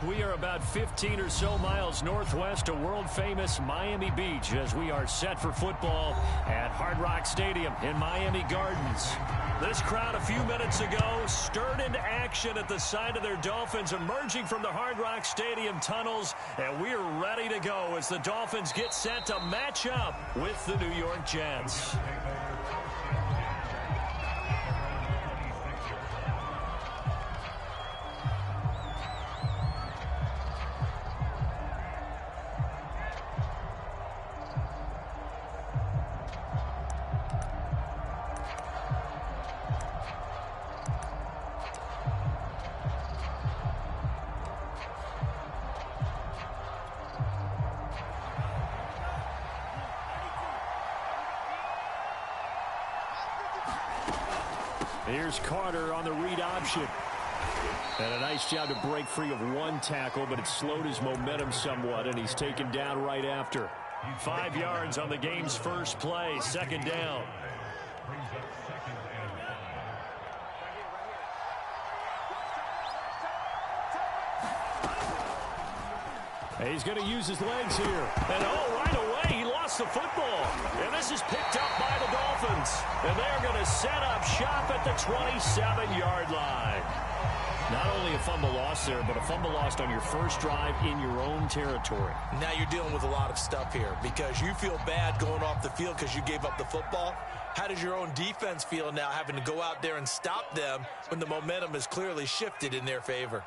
We are about 15 or so miles northwest of world-famous Miami Beach as we are set for football at Hard Rock Stadium in Miami Gardens. This crowd a few minutes ago stirred into action at the side of their Dolphins emerging from the Hard Rock Stadium tunnels, and we are ready to go as the Dolphins get set to match up with the New York Jets. Here's Carter on the read option. And a nice job to break free of one tackle, but it slowed his momentum somewhat, and he's taken down right after. 5 yards on the game's first play, second down. He's going to use his legs here. And right away, he lost the football. And this is picked up by the Dolphins. And they're going to set up shop at the 27-yard line. Not only a fumble loss there, but a fumble lost on your first drive in your own territory. Now you're dealing with a lot of stuff here because you feel bad going off the field because you gave up the football. How does your own defense feel now having to go out there and stop them when the momentum is clearly shifted in their favor?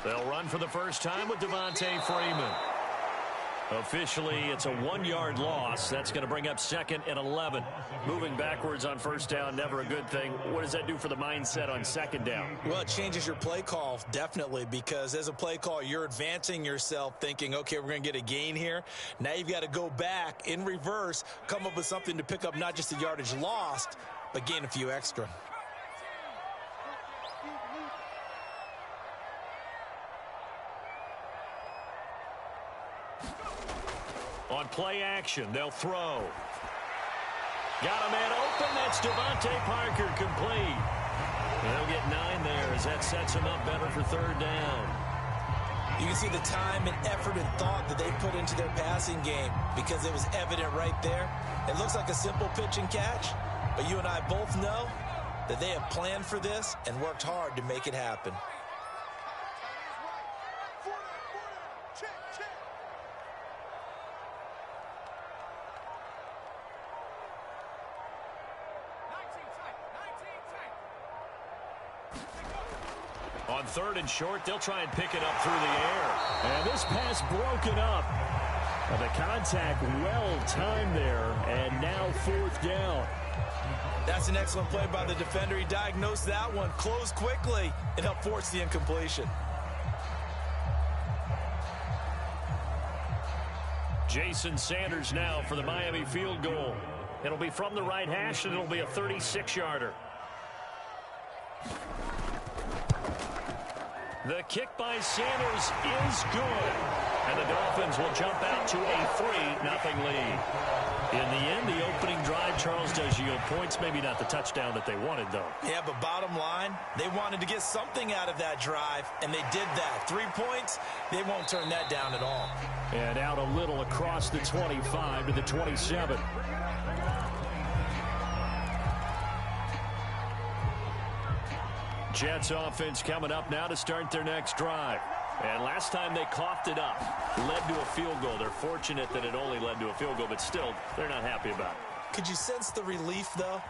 They'll run for the first time with Devontae Freeman. Officially, it's a 1-yard loss. That's going to bring up second and 11. Moving backwards on first down, never a good thing. What does that do for the mindset on second down? Well, it changes your play call, definitely, because as a play call, you're advancing yourself thinking, okay, we're going to get a gain here. Now you've got to go back in reverse, come up with something to pick up not just the yardage lost, but gain a few extra. On play action, they'll throw. Got a man open. That's Devontae Parker complete. They'll get 9 there as that sets him up better for third down. You can see the time and effort and thought that they put into their passing game because it was evident right there. It looks like a simple pitch and catch, but you and I both know that they have planned for this and worked hard to make it happen. On third and short, they'll try and pick it up through the air. And this pass broken up. And the contact well-timed there. And now fourth down. That's an excellent play by the defender. He diagnosed that one, closed quickly, and helped force the incompletion. Jason Sanders now for the Miami field goal. It'll be from the right hash, and it'll be a 36-yarder. The kick by Sanders is good. And the Dolphins will jump out to a 3-0 lead. In the end, the opening drive, Charles, does yield points. Maybe not the touchdown that they wanted, though. Yeah, but bottom line, they wanted to get something out of that drive, and they did that. 3 points, they won't turn that down at all. And out a little across the 25 to the 27. Jets offense coming up now to start their next drive. And last time they coughed it up, led to a field goal. They're fortunate that it only led to a field goal, but still, they're not happy about it. Could you sense the relief, though,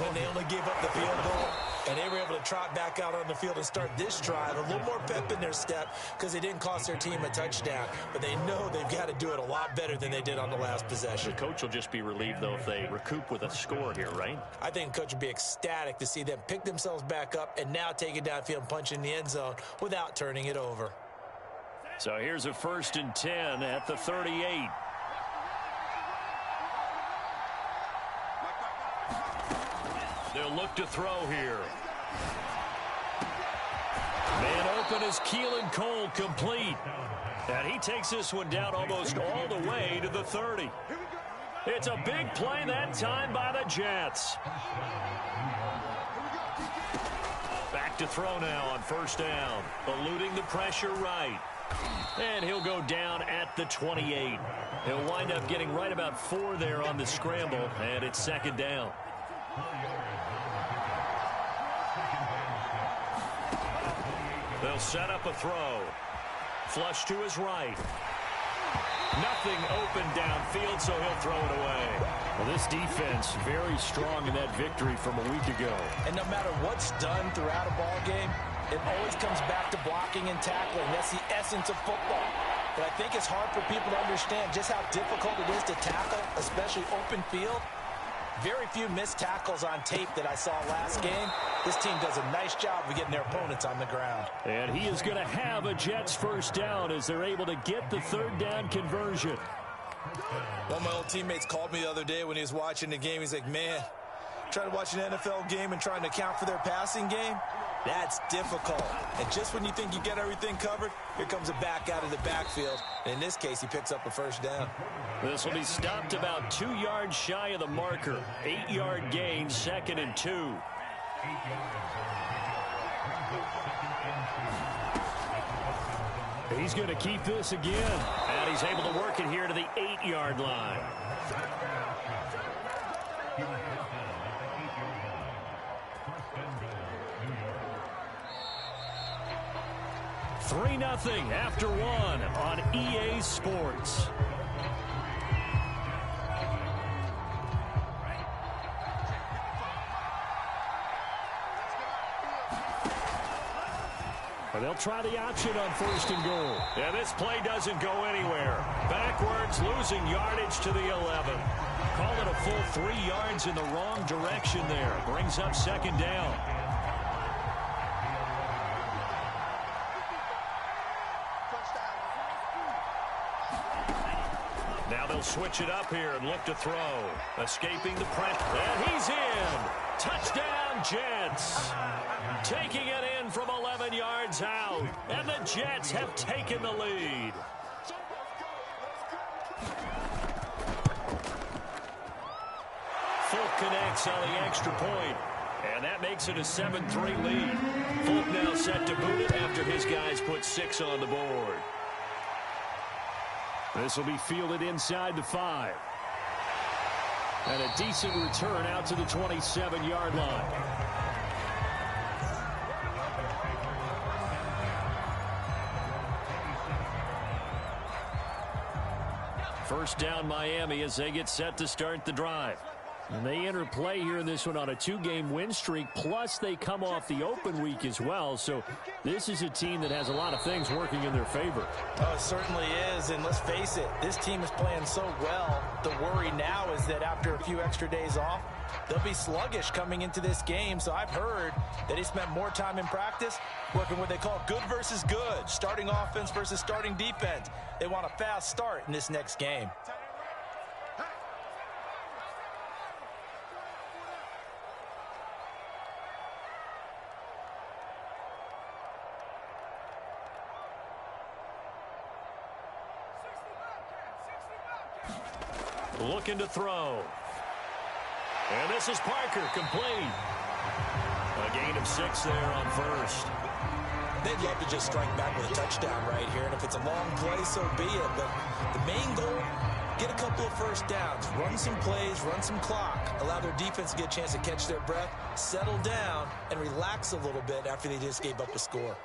when they only gave up the field goal and they were able to trot back out on the field and start this drive? A little more pep in their step because they didn't cost their team a touchdown, but they know they've got to do it a lot better than they did on the last possession. The coach will just be relieved, though, if they recoup with a score here, right? I think the coach would be ecstatic to see them pick themselves back up and now take it downfield and punch in the end zone without turning it over. So here's a 1st and 10 at the 38. They'll look to throw here. Man open is Keelan Cole, complete. And he takes this one down almost all the way to the 30. It's a big play that time by the Jets. Back to throw now on first down. Eluding the pressure right. And he'll go down at the 28. He'll wind up getting right about 4 there on the scramble, and it's second down. They'll set up a throw. Flush to his right. Nothing open downfield, so he'll throw it away. Well, this defense very strong in that victory from a week ago. And no matter what's done throughout a ball game, it always comes back to blocking and tackling. That's the essence of football. But I think it's hard for people to understand just how difficult it is to tackle, especially open field. Very few missed tackles on tape that I saw last game. This team does a nice job of getting their opponents on the ground. And he is going to have a Jets first down as they're able to get the third down conversion. One of my old teammates called me the other day when he was watching the game. He's like, man, trying to watch an NFL game and trying to account for their passing game, that's difficult. And just when you think you get everything covered, here comes a back out of the backfield. And in this case, he picks up a first down. This will be stopped about 2 yards shy of the marker. 8-yard gain, 2nd and 2. He's going to keep this again. And he's able to work it here to the 8-yard line. 3-0 after 1 on EA Sports. And they'll try the option on 1st and goal. Yeah, this play doesn't go anywhere. Backwards, losing yardage to the 11. Call it a full 3 yards in the wrong direction there. Brings up 2nd down. Now they'll switch it up here and look to throw. Escaping the press. And he's in. Touchdown, Jets. Taking it in from 11 yards out. And the Jets have taken the lead. Folk connects on the extra point. And that makes it a 7-3 lead. Folk now set to boot it after his guys put 6 on the board. This will be fielded inside the 5. And a decent return out to the 27-yard line. First down Miami as they get set to start the drive. And they enter play here in this one on a 2-game win streak, plus they come off the open week as well. So this is a team that has a lot of things working in their favor. Oh, it certainly is, and let's face it, this team is playing so well. The worry now is that after a few extra days off, they'll be sluggish coming into this game. So I've heard that he spent more time in practice working what they call good versus good, starting offense versus starting defense. They want a fast start in this next game. Looking to throw. And this is Parker, complete. A gain of 6 there on first. They'd love to just strike back with a touchdown right here, and if it's a long play, so be it. But the main goal, get a couple of first downs, run some plays, run some clock, allow their defense to get a chance to catch their breath, settle down, and relax a little bit after they just gave up a score.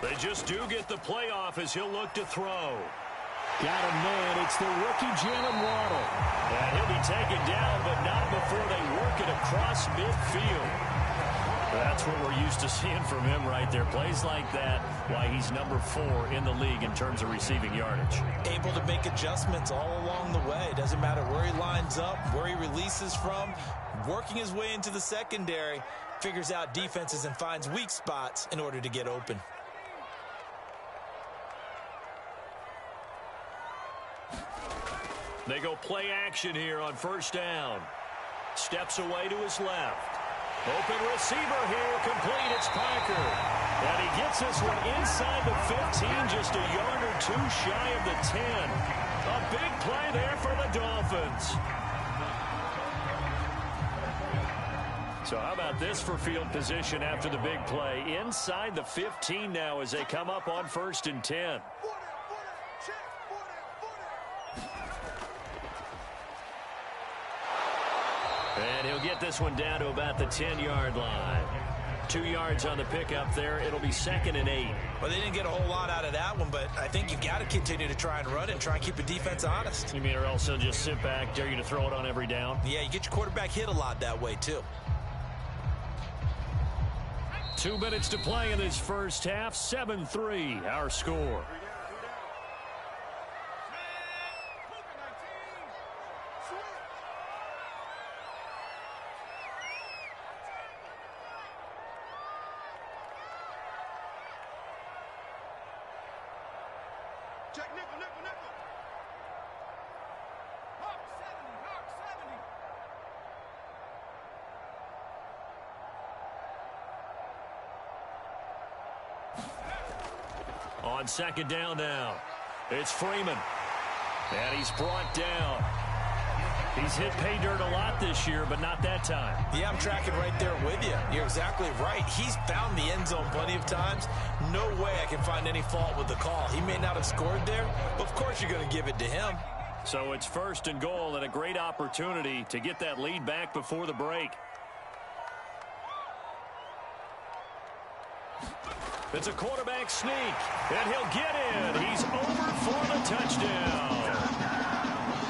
They just do get the playoff as he'll look to throw. Got him man. It's the rookie Jalen Waddle. And he'll be taken down, but not before they work it across midfield. That's what we're used to seeing from him right there. Plays like that, why he's number 4 in the league in terms of receiving yardage. Able to make adjustments all along the way. Doesn't matter where he lines up, where he releases from. Working his way into the secondary, figures out defenses and finds weak spots in order to get open. They go play action here on first down. Steps away to his left. Open receiver here, complete, it's Parker. And he gets this one inside the 15, just a yard or two shy of the 10. A big play there for the Dolphins. So how about this for field position after the big play? Inside the 15 now as they come up on 1st and 10. And he'll get this one down to about the 10-yard line. 2 yards on the pickup there. It'll be 2nd and 8. Well, they didn't get a whole lot out of that one, but I think you've got to continue to try and run and try and keep the defense honest. You mean or else they'll just sit back, dare you to throw it on every down? Yeah, you get your quarterback hit a lot that way, too. 2 minutes to play in this first half. 7-3, our score. Check nickel, nickel, nickel. Hawk 70, Hawk 70. On 2nd down now, it's Freeman. And he's brought down. He's hit pay dirt a lot this year, but not that time. Yeah, I'm tracking right there with you. You're exactly right. He's found the end zone plenty of times. No way I can find any fault with the call. He may not have scored there, but of course you're going to give it to him. So it's 1st and goal and a great opportunity to get that lead back before the break. It's a quarterback sneak, and he'll get in. He's over for the touchdown.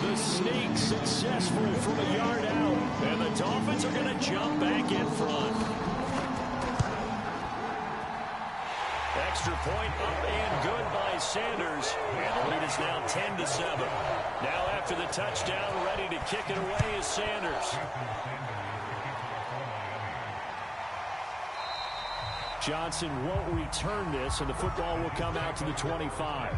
The sneak successful from a yard out, and the Dolphins are going to jump back in front. Extra point up and good by Sanders, and the lead is now 10-7. Now after the touchdown, ready to kick it away is Sanders. Johnson won't return this, and the football will come out to the 25.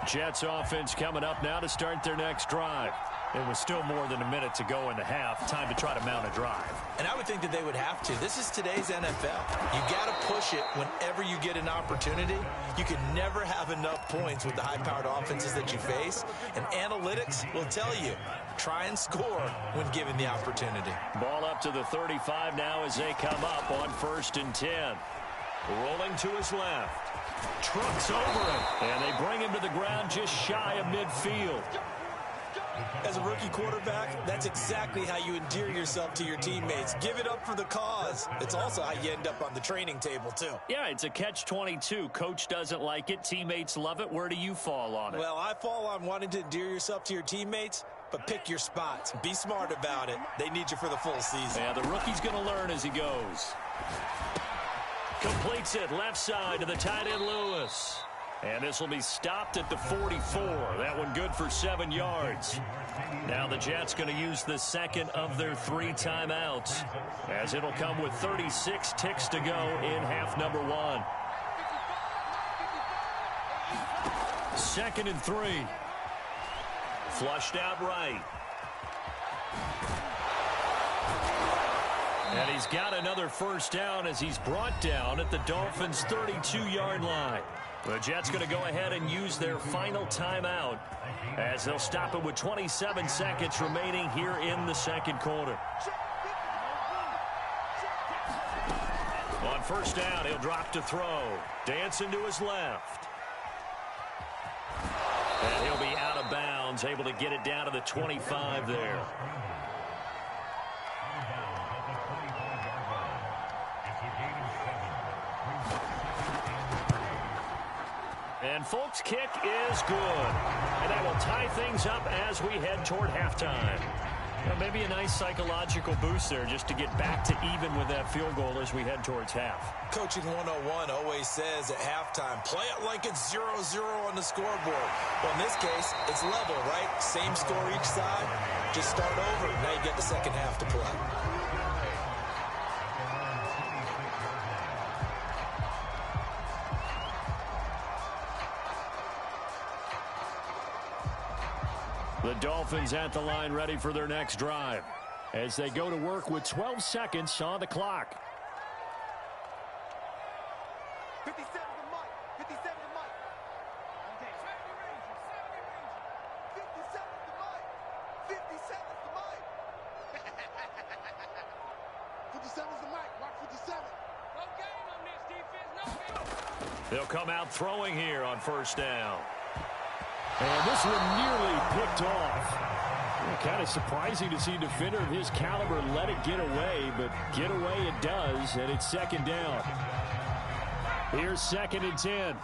Jets offense coming up now to start their next drive. It was still more than a minute to go in the half. Time to try to mount a drive. And I would think that they would have to. This is today's NFL. You got to push it whenever you get an opportunity. You can never have enough points with the high-powered offenses that you face. And analytics will tell you, try and score when given the opportunity. Ball up to the 35 now as they come up on 1st and 10. Rolling to his left. Trucks over him. And they bring him to the ground just shy of midfield. As a rookie quarterback, that's exactly how you endear yourself to your teammates. Give it up for the cause. It's also how you end up on the training table, too. Yeah, it's a catch-22. Coach doesn't like it. Teammates love it. Where do you fall on it? Well, I fall on wanting to endear yourself to your teammates, but pick your spots. Be smart about it. They need you for the full season. Yeah, the rookie's going to learn as he goes. Completes it left side to the tight end Lewis. And this will be stopped at the 44. That one good for 7 yards. Now the Jets going to use the second of their 3 timeouts, as it'll come with 36 ticks to go in half number 1. 2nd and 3. Flushed out right. And he's got another first down as he's brought down at the Dolphins' 32-yard line. The Jets going to go ahead and use their final timeout as they'll stop it with 27 seconds remaining here in the second quarter. On first down, he'll drop to throw. Dancing to his left. And he'll be out of bounds, able to get it down to the 25 there. And folks, kick is good. And that will tie things up as we head toward halftime. Well, maybe a nice psychological boost there just to get back to even with that field goal as we head towards half. Coaching 101 always says at halftime, play it like it's 0-0 on the scoreboard. Well, in this case, it's level, right? Same score each side. Just start over. Now you get the second half to play. The Dolphins at the line ready for their next drive as they go to work with 12 seconds on the clock. 57 to Mike. 57 to Mike. 57 to Mike. 57 to Mike. 57 to Mike. Mark 57. No game on this defense. No game. They'll come out throwing here on first down. And this one nearly picked off. Kind of surprising to see a defender of his caliber let it get away, but get away it does, and it's second down. Here's 2nd and 10.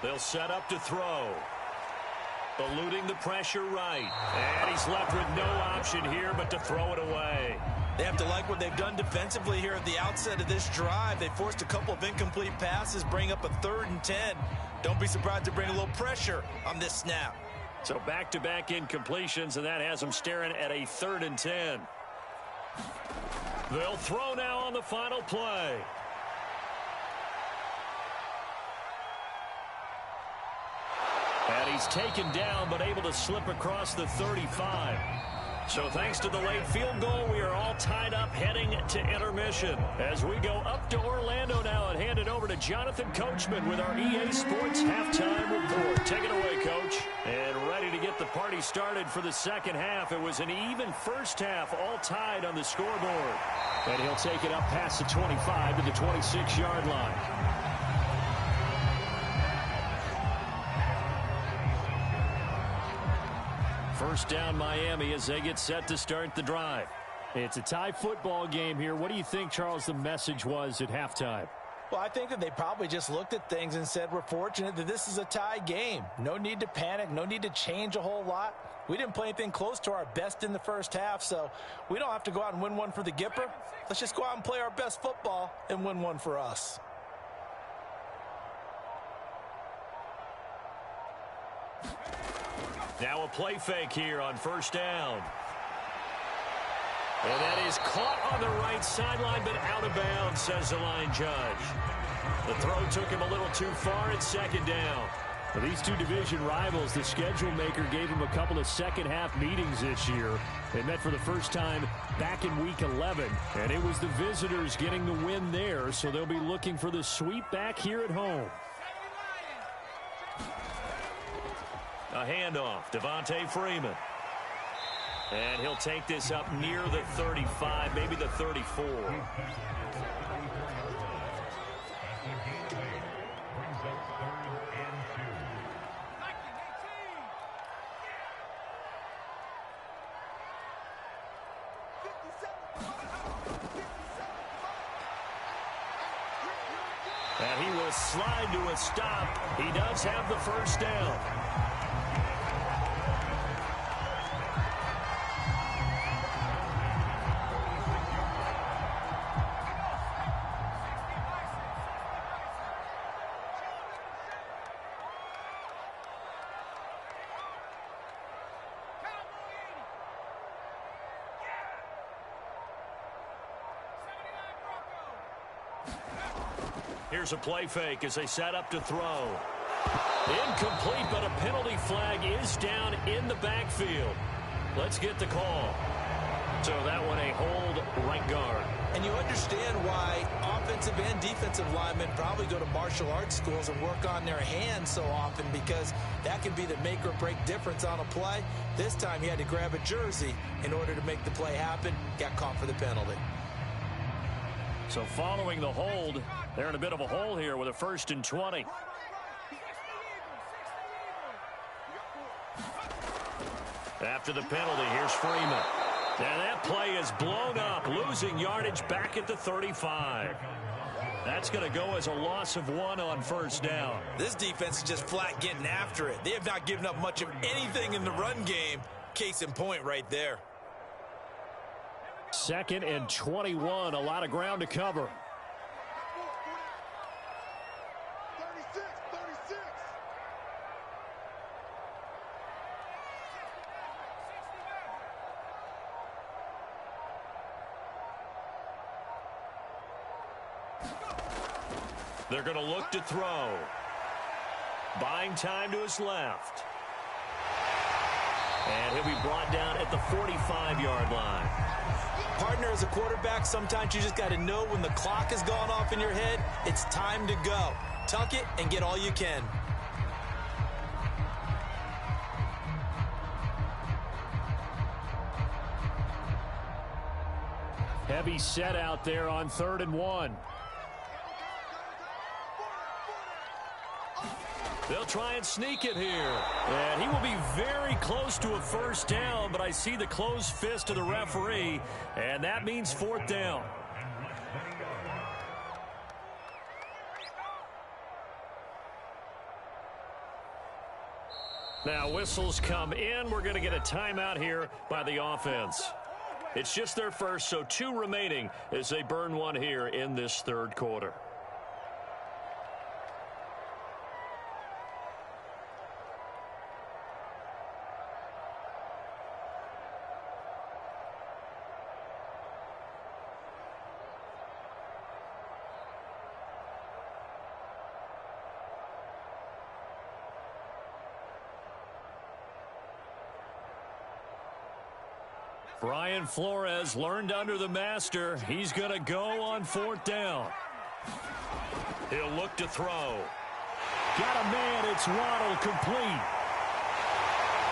They'll set up to throw. Eluding the pressure right. And he's left with no option here but to throw it away. They have to like what they've done defensively here at the outset of this drive. They forced a couple of incomplete passes, bring up a 3rd and 10. Don't be surprised to bring a little pressure on this snap. So back-to-back incompletions, and that has them staring at a 3rd and 10. They'll throw now on the final play. And he's taken down but able to slip across the 35. So thanks to the late field goal, we are all tied up heading to intermission. As we go up to Orlando now and hand it over to Jonathan Coachman with our EA Sports Halftime Report. Take it away, Coach. And ready to get the party started for the second half. It was an even first half, all tied on the scoreboard. And he'll take it up past the 25 to the 26-yard line. First down Miami as they get set to start the drive. It's a tie football game here. What do you think, Charles, the message was at halftime? Well, I think that they probably just looked at things and said, we're fortunate that this is a tie game. No need to panic. No need to change a whole lot. We didn't play anything close to our best in the first half, so we don't have to go out and win one for the Gipper. Let's just go out and play our best football and win one for us. Now a play fake here on first down. And that is caught on the right sideline, but out of bounds, says the line judge. The throw took him a little too far at second down. For these two division rivals, the schedule maker gave them a couple of second-half meetings this year. They met for the first time back in Week 11, and it was the visitors getting the win there, so they'll be looking for the sweep back here at home. A handoff, Devontae Freeman. And he'll take this up near the 35, maybe the 34. And he will slide to a stop. He does have the first down. Here's a play fake as they set up to throw. Incomplete, but a penalty flag is down in the backfield. Let's get the call. So that one a hold right guard. And you understand why offensive and defensive linemen probably go to martial arts schools and work on their hands so often, because that can be the make or break difference on a play. This time he had to grab a jersey in order to make the play happen. Got caught for the penalty. So following the hold, they're in a bit of a hole here with a 1st and 20. After the penalty, here's Freeman. And that play is blown up, losing yardage back at the 35. That's going to go as a loss of 1 on first down. This defense is just flat getting after it. They have not given up much of anything in the run game. Case in point right there. 2nd and 21, a lot of ground to cover. 36. They're going to look to throw. Buying time to his left. And he'll be brought down at the 45-yard line. Partner, as a quarterback, sometimes you just got to know when the clock has gone off in your head, it's time to go. Tuck it and get all you can. Heavy set out there on 3rd and 1. They'll try and sneak it here. And he will be very close to a first down, but I see the closed fist of the referee, and that means 4th down. Now whistles come in. We're going to get a timeout here by the offense. It's just their first, so 2 remaining as they burn one here in this 3rd quarter. Brian Flores learned under the master. He's going to go on 4th down. He'll look to throw. Got a man. It's Waddle, complete.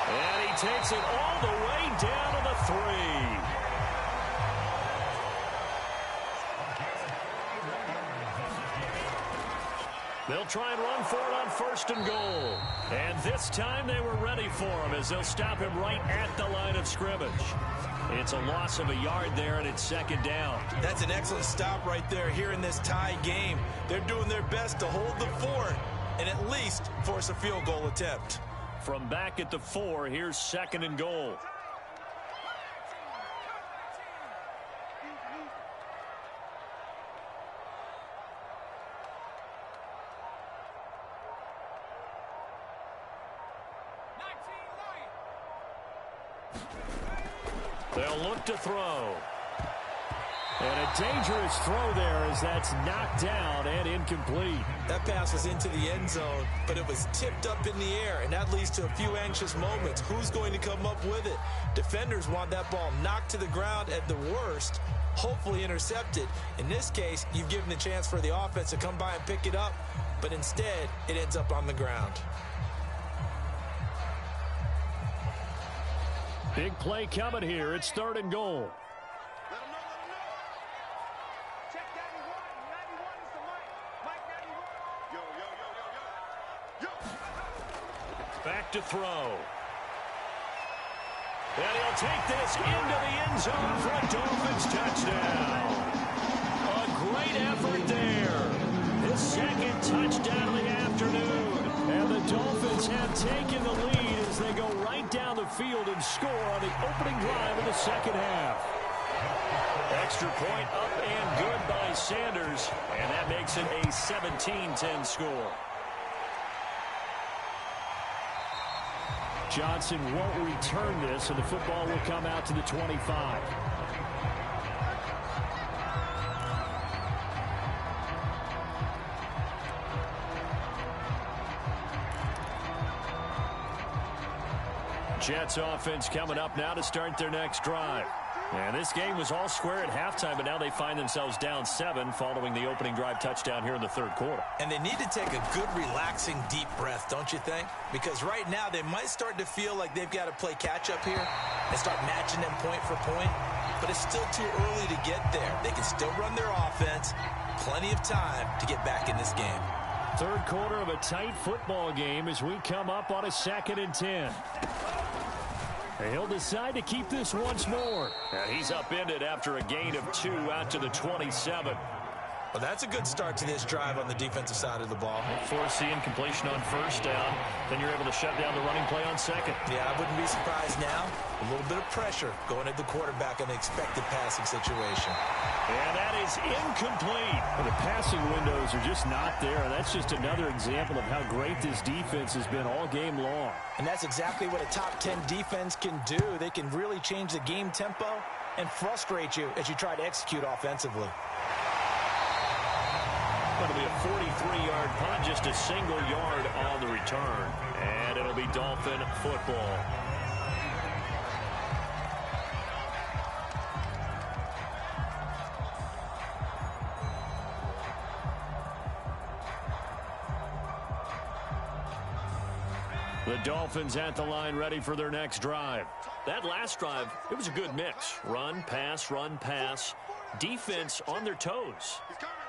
And he takes it all the way down to the 3. They'll try and run for it on 1st and goal. And this time they were ready for him as they'll stop him right at the line of scrimmage. It's a loss of a yard there, and it's 2nd down. That's an excellent stop right there here in this tie game. They're doing their best to hold the fort and at least force a field goal attempt. From back at the 4, here's 2nd and goal. They'll look to throw. And a dangerous throw there as that's knocked down and incomplete. That pass was into the end zone, but it was tipped up in the air, and that leads to a few anxious moments. Who's going to come up with it? Defenders want that ball knocked to the ground at the worst, hopefully intercepted. In this case, you've given the chance for the offense to come by and pick it up, but instead, it ends up on the ground. Big play coming here. It's 3rd and goal. Back to throw. And he'll take this into the end zone for a Dolphins touchdown. A great effort there. His 2nd touchdown of the afternoon. And the Dolphins have taken the lead as they go right down the field and score on the opening drive of the 2nd half. Extra point up and good by Sanders. And that makes it a 17-10 score. Johnson won't return this, and the football will come out to the 25. Jets offense coming up now to start their next drive. And this game was all square at halftime, but now they find themselves down 7 following the opening drive touchdown here in the 3rd quarter. And they need to take a good, relaxing, deep breath, don't you think? Because right now they might start to feel like they've got to play catch-up here and start matching them point for point. But it's still too early to get there. They can still run their offense. Plenty of time to get back in this game. 3rd quarter of a tight football game as we come up on a 2nd and 10. He'll decide to keep this once more. And he's upended after a gain of 2 out to the 27. Well, that's a good start to this drive on the defensive side of the ball. Force the incompletion on 1st down. Then you're able to shut down the running play on 2nd. Yeah, I wouldn't be surprised now. A little bit of pressure going at the quarterback in the expected passing situation. And that is incomplete. Well, the passing windows are just not there. And that's just another example of how great this defense has been all game long. And that's exactly what a top 10 defense can do. They can really change the game tempo and frustrate you as you try to execute offensively. Going to be a 43-yard punt, just a single yard on the return. And it'll be Dolphin football. The Dolphins at the line, ready for their next drive. That last drive, it was a good mix. Run, pass, run, pass. Defense on their toes.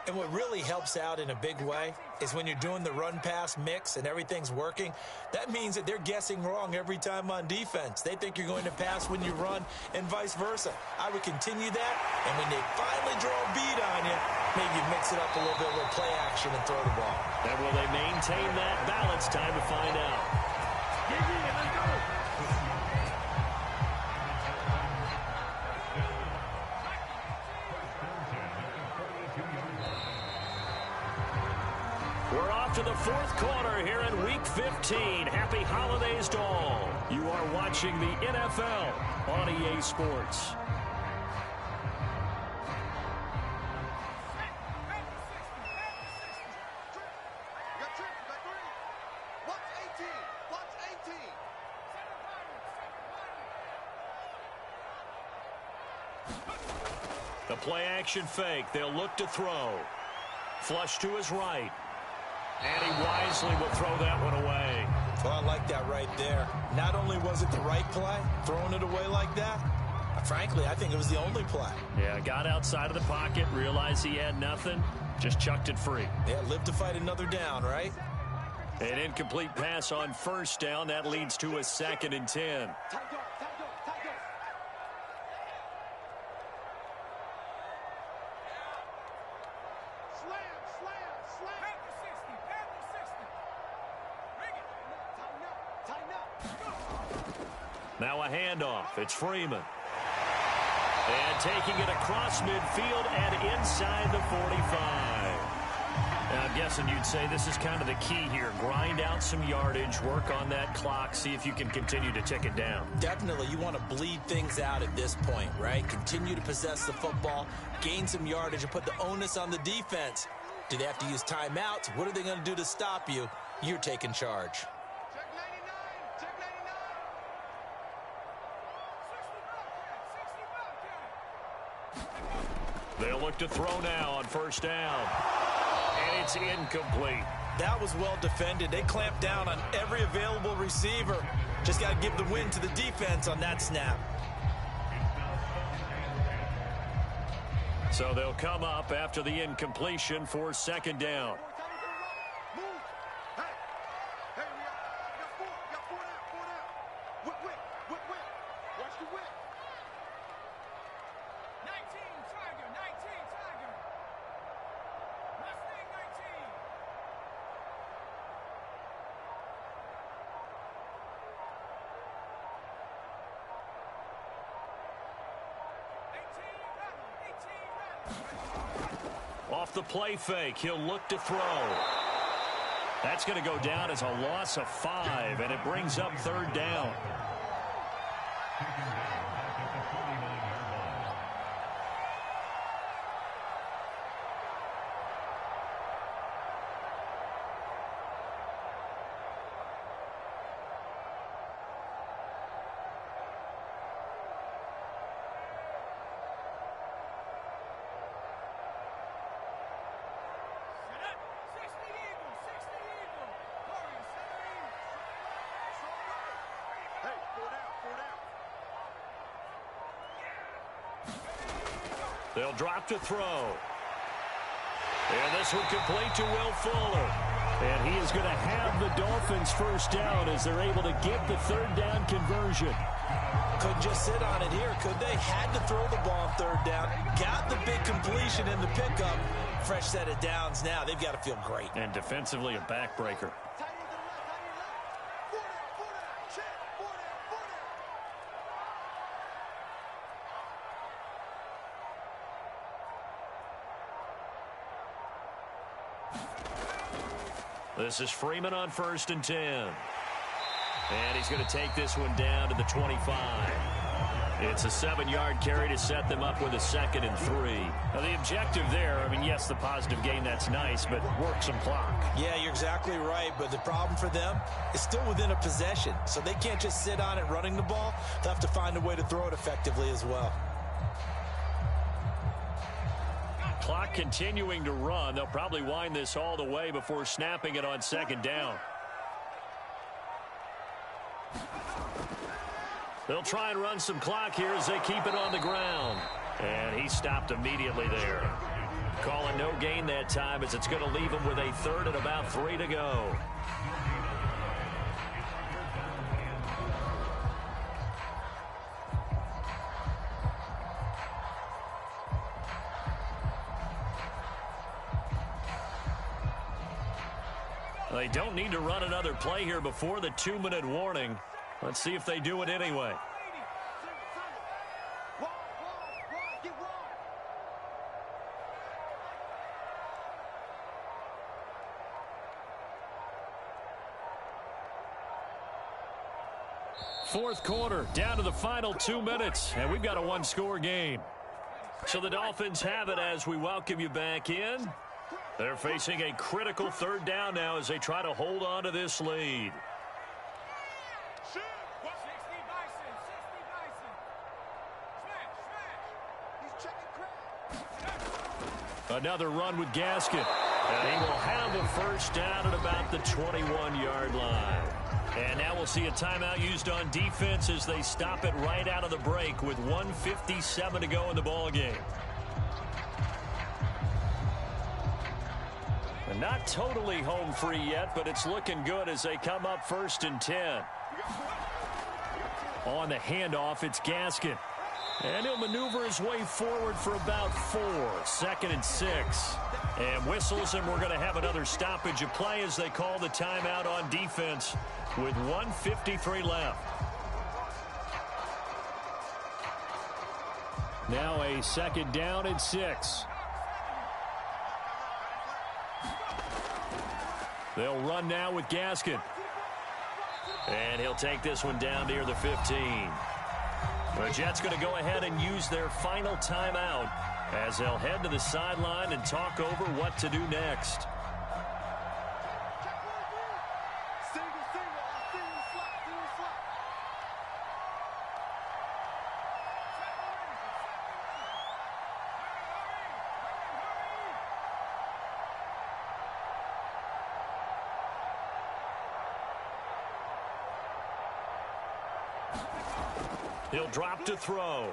And what really helps out in a big way is when you're doing the run-pass mix and everything's working, that means that they're guessing wrong every time on defense. They think you're going to pass when you run and vice versa. I would continue that, and when they finally draw a beat on you, maybe mix it up a little bit with play action and throw the ball. And will they maintain that balance? Time to find out. We're off to the fourth quarter here in Week 15. Happy holidays to all. You are watching the NFL on EA Sports. The play-action fake. They'll look to throw. Flush to his right. And he wisely will throw that one away. Well, I like that right there. Not only was it the right play, throwing it away like that, frankly, I think it was the only play. Yeah, got outside of the pocket, realized he had nothing, just chucked it free. Yeah, live to fight another down, right? An incomplete pass on first down. That leads to a 2nd and 10. Now a handoff. It's Freeman. And taking it across midfield and inside the 45. Now, I'm guessing you'd say this is kind of the key here. Grind out some yardage, work on that clock, see if you can continue to tick it down. Definitely, you want to bleed things out at this point, right? Continue to possess the football, gain some yardage, and put the onus on the defense. Do they have to use timeouts? What are they going to do to stop you? You're taking charge. They'll look to throw now on first down. And it's incomplete. That was well defended. They clamped down on every available receiver. Just got to give the win to the defense on that snap. So they'll come up after the incompletion for 2nd down. Off the play fake, he'll look to throw. That's going to go down as a loss of 5, and it brings up 3rd down. They'll drop to throw. And this one complete to Will Fuller. And he is going to have the Dolphins first down as they're able to get the 3rd down conversion. Couldn't just sit on it here, could they? Had to throw the ball on 3rd down. Got the big completion in the pickup. Fresh set of downs now. They've got to feel great. And defensively a backbreaker. This is Freeman on 1st and 10. And he's going to take this one down to the 25. It's a 7-yard carry to set them up with a 2nd and 3. Now, the objective there, I mean, yes, the positive gain, that's nice, but work some clock. Yeah, you're exactly right, but the problem for them is still within a possession, so they can't just sit on it running the ball. They'll have to find a way to throw it effectively as well. Clock continuing to run. They'll probably wind this all the way before snapping it on 2nd down. They'll try and run some clock here as they keep it on the ground. And he stopped immediately there. Calling no gain that time as it's going to leave him with a 3rd and about 3 to go. They don't need to run another play here before the 2-minute warning. Let's see if they do it anyway. Fourth quarter, down to the final 2 minutes, and we've got a 1-score game. So the Dolphins have it as we welcome you back in. They're facing a critical 3rd down now as they try to hold on to this lead. Another run with Gaskin. And he will have a 1st down at about the 21-yard line. And now we'll see a timeout used on defense as they stop it right out of the break with 1:57 to go in the ballgame. Not totally home free yet, but it's looking good as they come up 1st and 10. On the handoff, it's Gaskin. And he'll maneuver his way forward for about 4. 2nd and 6. And whistles, and we're going to have another stoppage of play as they call the timeout on defense with 1:53 left. Now a 2nd down and 6. They'll run now with Gaskin. And he'll take this one down near the 15. The Jets going to go ahead and use their final timeout as they'll head to the sideline and talk over what to do next. He'll drop to throw.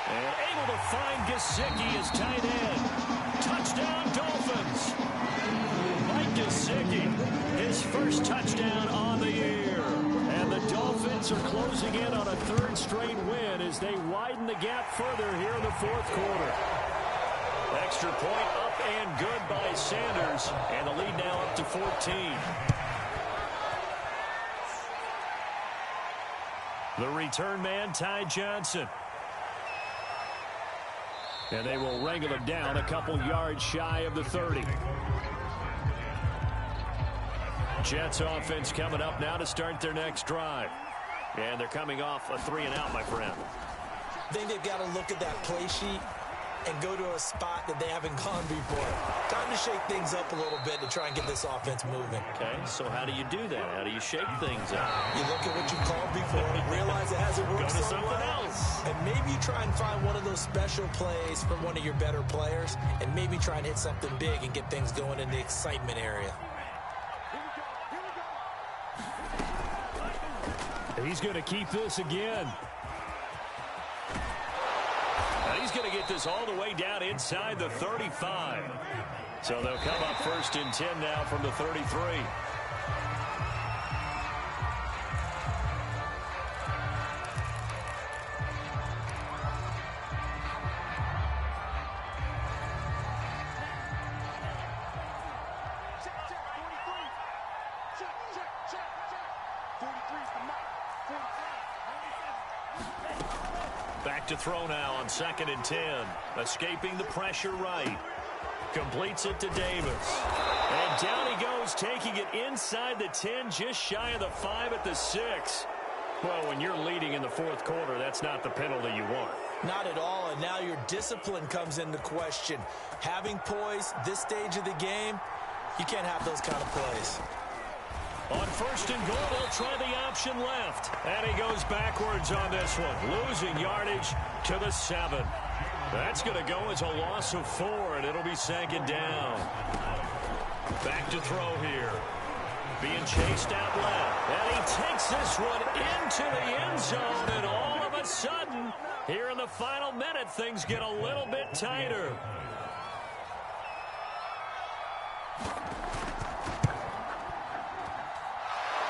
And able to find Gesicki as tight end. Touchdown, Dolphins. Mike Gesicki, his 1st touchdown on the year. And the Dolphins are closing in on a 3rd straight win as they widen the gap further here in the 4th quarter. Extra point up and good by Sanders. And the lead now up to 14. The return man, Ty Johnson. And they will wrangle him down a couple yards shy of the 30. Jets offense coming up now to start their next drive. And they're coming off a 3-and-out, my friend. I think they've got to look at that play sheet and go to a spot that they haven't gone before. Time to shake things up a little bit to try and get this offense moving. Okay, so how do you do that? How do you shake things up? You look at what you called before, realize it hasn't worked Go to so something well, else. and maybe you try and find one of those special plays from one of your better players, and maybe try and hit something big and get things going in the excitement area. He's going to keep this again. He's going to get this all the way down inside the 35. So they'll come up 1st and 10 now from the 33. Back to throw now on 2nd and 10. Escaping the pressure right. Completes it to Davis. And down he goes, taking it inside the 10, just shy of the 5 at the 6. Well, when you're leading in the fourth quarter, that's not the penalty you want. Not at all, and now your discipline comes into question. Having poise this stage of the game, you can't have those kind of plays. On first and goal, they'll try the option left. And he goes backwards on this one, losing yardage to the 7. That's going to go as a loss of 4, and it'll be second down. Back to throw here. Being chased out left. And he takes this one into the end zone. And all of a sudden, here in the final minute, things get a little bit tighter.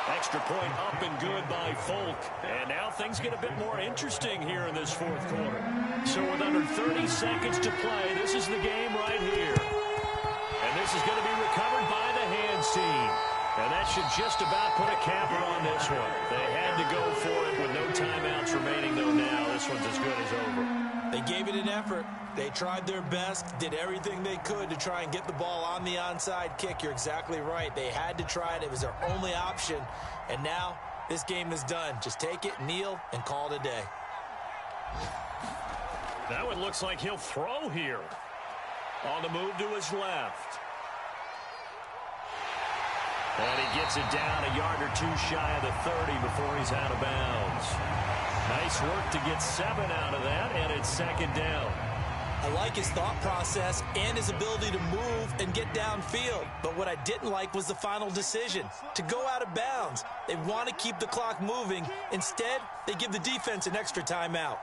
Extra point up and good by Folk. And now things get a bit more interesting here in this fourth quarter. So with under 30 seconds to play, this is the game right here. And this is going to be recovered by the hands team. And that should just about put a capper on this one. They had to go for it with no timeouts remaining, though now this one's as good as over. They gave it an effort. They tried their best, did everything they could to try and get the ball on the onside kick. You're exactly right. They had to try it. It was their only option. And now this game is done. Just take it, kneel, and call it a day. Now it looks like he'll throw here. On the move to his left. And he gets it down a yard or two shy of the 30 before he's out of bounds. Nice work to get 7 out of that, and it's second down. I like his thought process and his ability to move and get downfield. But what I didn't like was the final decision, to go out of bounds. They want to keep the clock moving. Instead, they give the defense an extra timeout.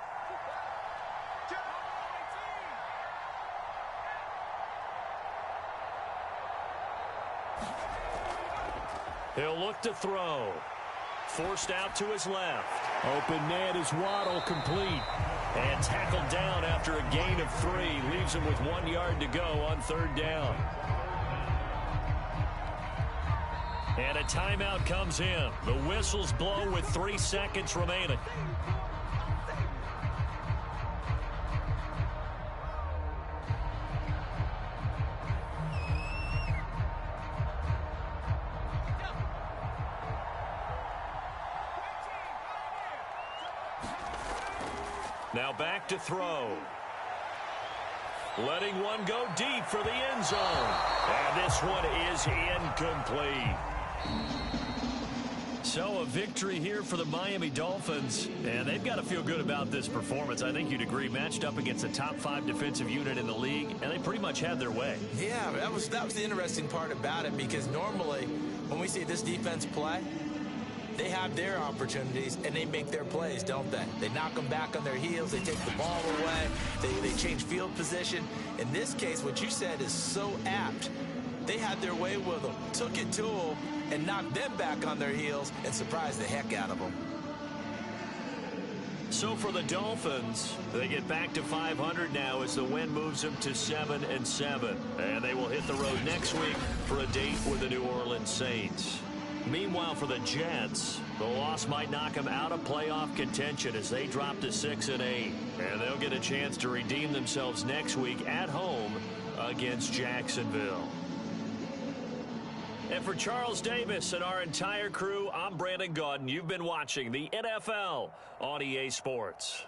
He'll look to throw. Forced out to his left. Open man is Waddle, complete. And tackled down after a gain of 3. Leaves him with 1 yard to go on third down. And a timeout comes in. The whistles blow with 3 seconds remaining. Now back to throw. Letting one go deep for the end zone. And this one is incomplete. So a victory here for the Miami Dolphins. And they've got to feel good about this performance. I think you'd agree, matched up against a top 5 defensive unit in the league. And they pretty much had their way. Yeah, that was the interesting part about it, because normally when we see this defense play, they have their opportunities, and they make their plays, don't they? They knock them back on their heels. They take the ball away. They change field position. In this case, what you said is so apt. They had their way with them, took it to them, and knocked them back on their heels and surprised the heck out of them. So for the Dolphins, they get back to 500 now as the win moves them to 7-7. And they will hit the road next week for a date with the New Orleans Saints. Meanwhile, for the Jets, the loss might knock them out of playoff contention as they drop to 6-8. And they'll get a chance to redeem themselves next week at home against Jacksonville. And for Charles Davis and our entire crew, I'm Brandon Gaudin. You've been watching the NFL on EA Sports.